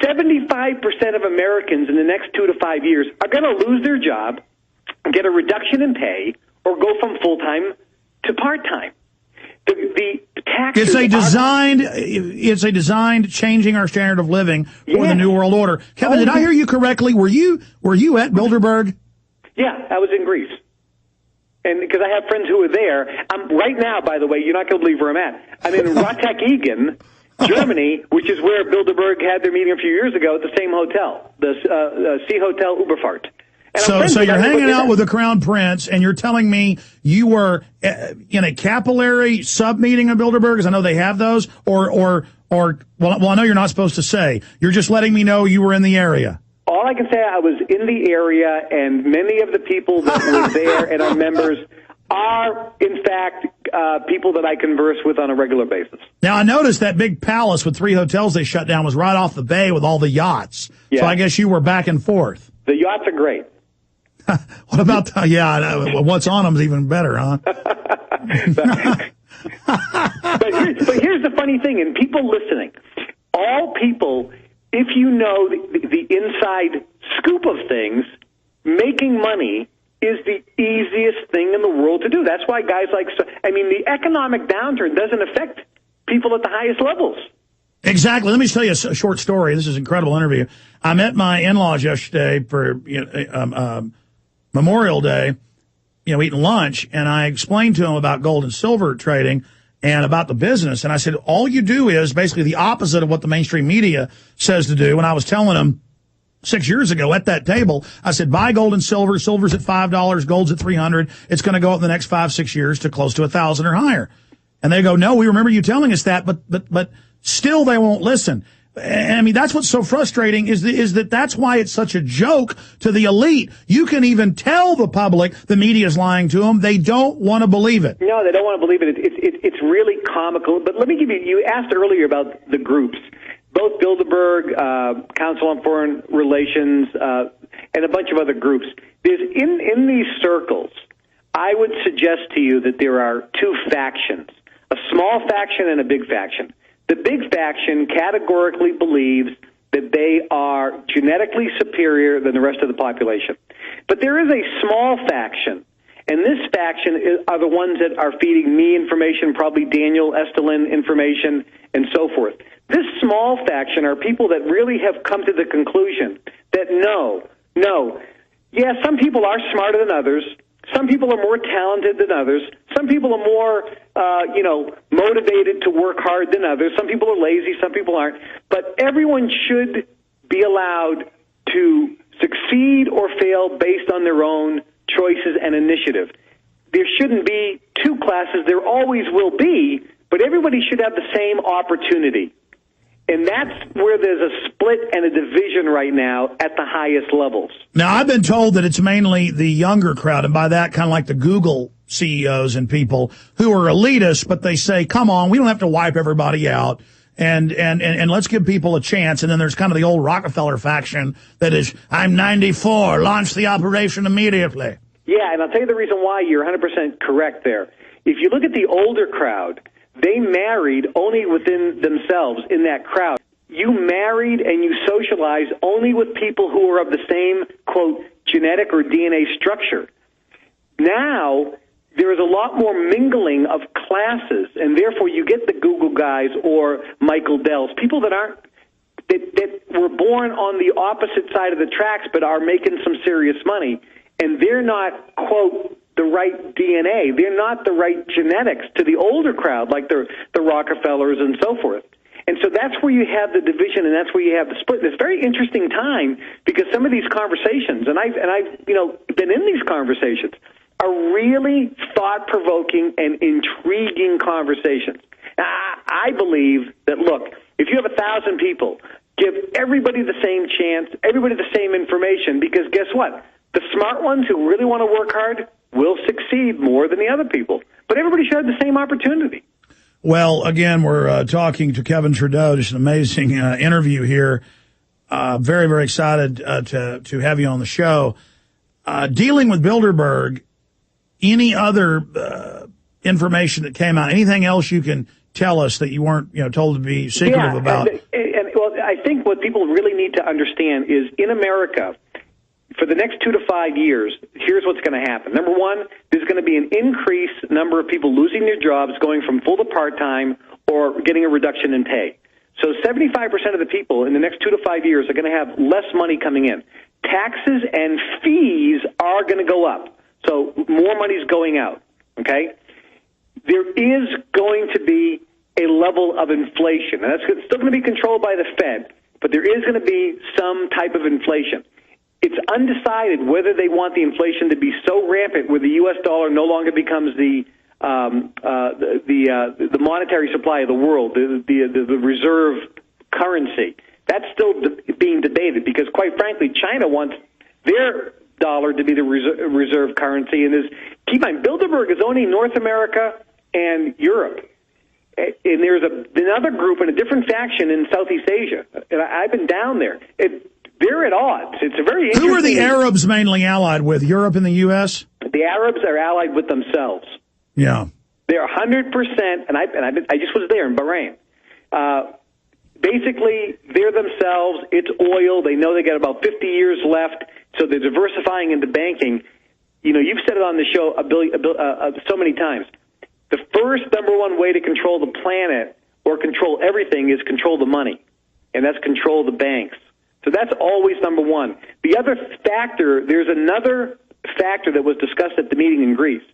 75% of Americans in the next 2 to 5 years are going to lose their job, get a reduction in pay, or go from full-time to part-time. The taxes it's a designed changing our standard of living for the New World Order. Kevin, did I hear you correctly? Were you at Bilderberg? Yeah, I was in Greece. And because I have friends who are there. I'm right now, by the way, you're not going to believe where I'm at. I'm in Rotterdam, Germany, which is where Bilderberg had their meeting a few years ago at the same hotel, the Sea Hotel Uberfahrt. So you're hanging out with the Crown Prince, and you're telling me you were in a capillary sub-meeting of Bilderberg, because I know they have those, or I know you're not supposed to say. You're just letting me know you were in the area. All I can say, I was in the area, and many of the people that were there and our members are, in fact, people that I converse with on a regular basis. Now, I noticed that big palace with 3 hotels they shut down was right off the bay with all the yachts. Yeah. So I guess you were back and forth. The yachts are great. What about, what's on them is even better, huh? but here's the funny thing, and people listening, all people, if you know the inside scoop of things, making money is the easiest thing in the world to do. That's why guys the economic downturn doesn't affect people at the highest levels. Exactly. Let me tell you a short story. This is an incredible interview. I met my in-laws yesterday for Memorial Day, eating lunch, and I explained to them about gold and silver trading and about the business. And I said, all you do is basically the opposite of what the mainstream media says to do. And I was telling them 6 years ago at that table, I said, buy gold and silver. Silver's at $5, gold's at $300. It's going to go up in the next 5-6 years to close to 1,000 or higher. And they go, no, we remember you telling us that, but still they won't listen. And I mean, that's what's so frustrating is that that's why it's such a joke to the elite. You can even tell the public the media is lying to them. They don't want to believe it. No, they don't want to believe it. It's really comical. But let me give you asked earlier about the groups. Both Bilderberg, Council on Foreign Relations, and a bunch of other groups. There's in these circles, I would suggest to you that there are 2 factions, a small faction and a big faction. The big faction categorically believes that they are genetically superior than the rest of the population. But there is a small faction, and this faction are the ones that are feeding me information, probably Daniel Estulin information, and so forth. This small faction are people that really have come to the conclusion that some people are smarter than others. Some people are more talented than others. Some people are more, motivated to work hard than others. Some people are lazy. Some people aren't. But everyone should be allowed to succeed or fail based on their own choices and initiative. There shouldn't be 2 classes. There always will be, but everybody should have the same opportunity. And that's where there's a split and a division right now at the highest levels. Now, I've been told that it's mainly the younger crowd, and by that, kind of like the Google CEOs and people who are elitists, but they say, come on, we don't have to wipe everybody out, and let's give people a chance. And then there's kind of the old Rockefeller faction that is, I'm 94, launch the operation immediately. Yeah, and I'll tell you the reason why you're 100% correct there. If you look at the older crowd, they married only within themselves in that crowd. You married and you socialized only with people who are of the same, quote, genetic or DNA structure. Now, there is a lot more mingling of classes, and therefore you get the Google guys or Michael Dells, people that were born on the opposite side of the tracks but are making some serious money, and they're not, quote, the right DNA. They're not the right genetics to the older crowd, like the Rockefellers and so forth. And so that's where you have the division, and that's where you have the split. It's a very interesting time because some of these conversations, and I've been in these conversations, are really thought-provoking and intriguing conversations. I believe that, look, if you have 1,000 people, give everybody the same chance, everybody the same information, because guess what? The smart ones who really want to work hard will succeed more than the other people. But everybody should have the same opportunity. Well, again, we're talking to Kevin Trudeau. Just an amazing interview here. Very, very excited to have you on the show. Dealing with Bilderberg, any other information that came out, anything else you can tell us that you weren't told to be secretive about? Well, I think what people really need to understand is in America, for the next 2 to 5 years, here's what's going to happen. Number one, there's going to be an increased number of people losing their jobs, going from full to part-time, or getting a reduction in pay. So 75% of the people in the next 2 to 5 years are going to have less money coming in. Taxes and fees are going to go up. So more money's going out, okay? There is going to be a level of inflation. And that's still going to be controlled by the Fed, but there is going to be some type of inflation. It's undecided whether they want the inflation to be so rampant where the U.S. dollar no longer becomes the monetary supply of the world, the reserve currency. That's still being debated because, quite frankly, China wants their dollar to be the reserve currency. And keep in mind, Bilderberg is only North America and Europe. And there's another group in a different faction in Southeast Asia. And I've been down there. They're at odds. It's a very interesting... Who are the Arabs mainly allied with, Europe and the U.S.? The Arabs are allied with themselves. Yeah. They're 100%, and I just was there in Bahrain. Basically, they're themselves. It's oil. They know they got about 50 years left, so they're diversifying into banking. You know, you've said it on the show so many times. The first number one way to control the planet or control everything is control the money, and that's control the banks. So that's always number one. The other factor, there's another factor that was discussed at the meeting in Greece,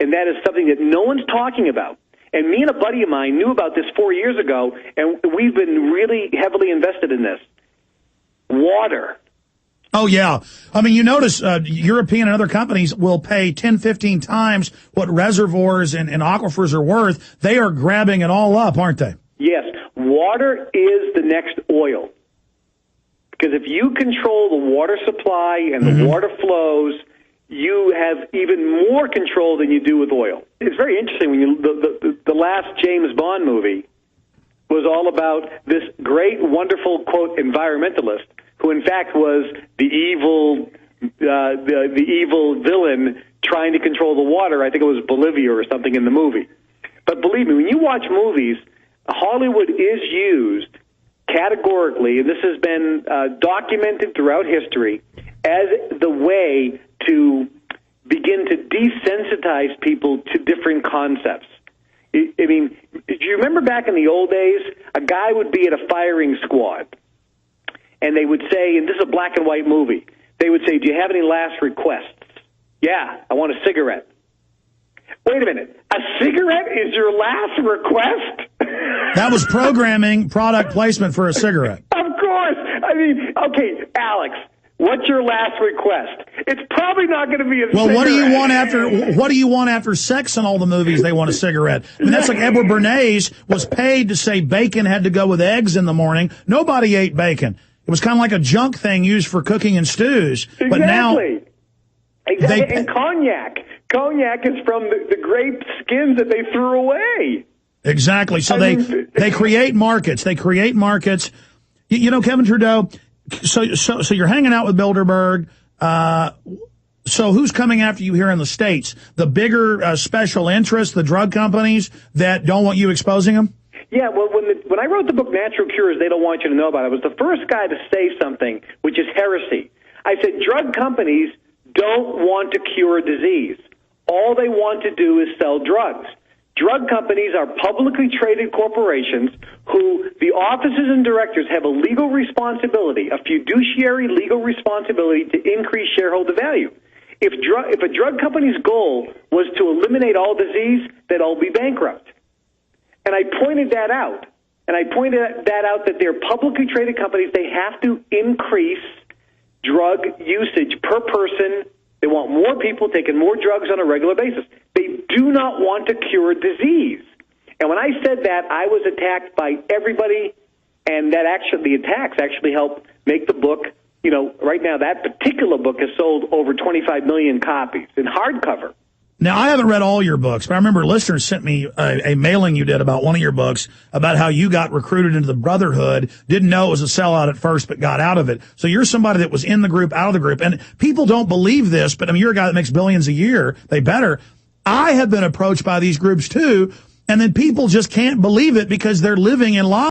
and that is something that no one's talking about. And me and a buddy of mine knew about this 4 years ago, and we've been really heavily invested in this. Water. Oh, yeah. I mean, you notice European and other companies will pay 10, 15 times what reservoirs and aquifers are worth. They are grabbing it all up, aren't they? Yes. Water is the next oil. Because if you control the water supply and the water flows, you have even more control than you do with oil. It's very interesting when the last James Bond movie was all about this great, wonderful, quote, environmentalist, who in fact was the evil villain trying to control the water. I think it was Bolivia or something in the movie. But believe me, when you watch movies, Hollywood is used categorically, and this has been documented throughout history, as the way to begin to desensitize people to different concepts. I mean, do you remember back in the old days, a guy would be at a firing squad, and they would say, and this is a black and white movie, they would say, do you have any last requests? Yeah, I want a cigarette. Wait a minute, a cigarette is your last request? That was programming product placement for a cigarette. Of course. I mean, okay, Alex, what's your last request? It's probably not going to be a cigarette. Well, what do you want after sex in all the movies? They want a cigarette. I mean, that's like Edward Bernays was paid to say bacon had to go with eggs in the morning. Nobody ate bacon. It was kind of like a junk thing used for cooking in stews. Exactly. But now and cognac. Cognac is from the grape skins that they threw away. Exactly. So they create markets. They create markets. You know, Kevin Trudeau, so you're hanging out with Bilderberg. So who's coming after you here in the States? The bigger special interests, the drug companies that don't want you exposing them? Yeah, well, when I wrote the book Natural Cures They Don't Want You to Know About, I was the first guy to say something, which is heresy. I said drug companies don't want to cure disease. All they want to do is sell drugs. Drug companies are publicly traded corporations who the officers and directors have a legal responsibility, a fiduciary legal responsibility to increase shareholder value. If a drug company's goal was to eliminate all disease, they'd all be bankrupt. And I pointed that out. And I pointed that out that they're publicly traded companies. They have to increase drug usage per person. They want more people taking more drugs on a regular basis. They do not want to cure disease. And when I said that, I was attacked by everybody, and the attacks actually helped make the book. You know, right now that particular book has sold over 25 million copies in hardcover. Now, I haven't read all your books, but I remember listeners sent me a mailing you did about one of your books about how you got recruited into the Brotherhood, didn't know it was a sellout at first, but got out of it. So you're somebody that was in the group, out of the group. And people don't believe this, but I mean, you're a guy that makes billions a year. They better. I have been approached by these groups too, and then people just can't believe it because they're living in lies.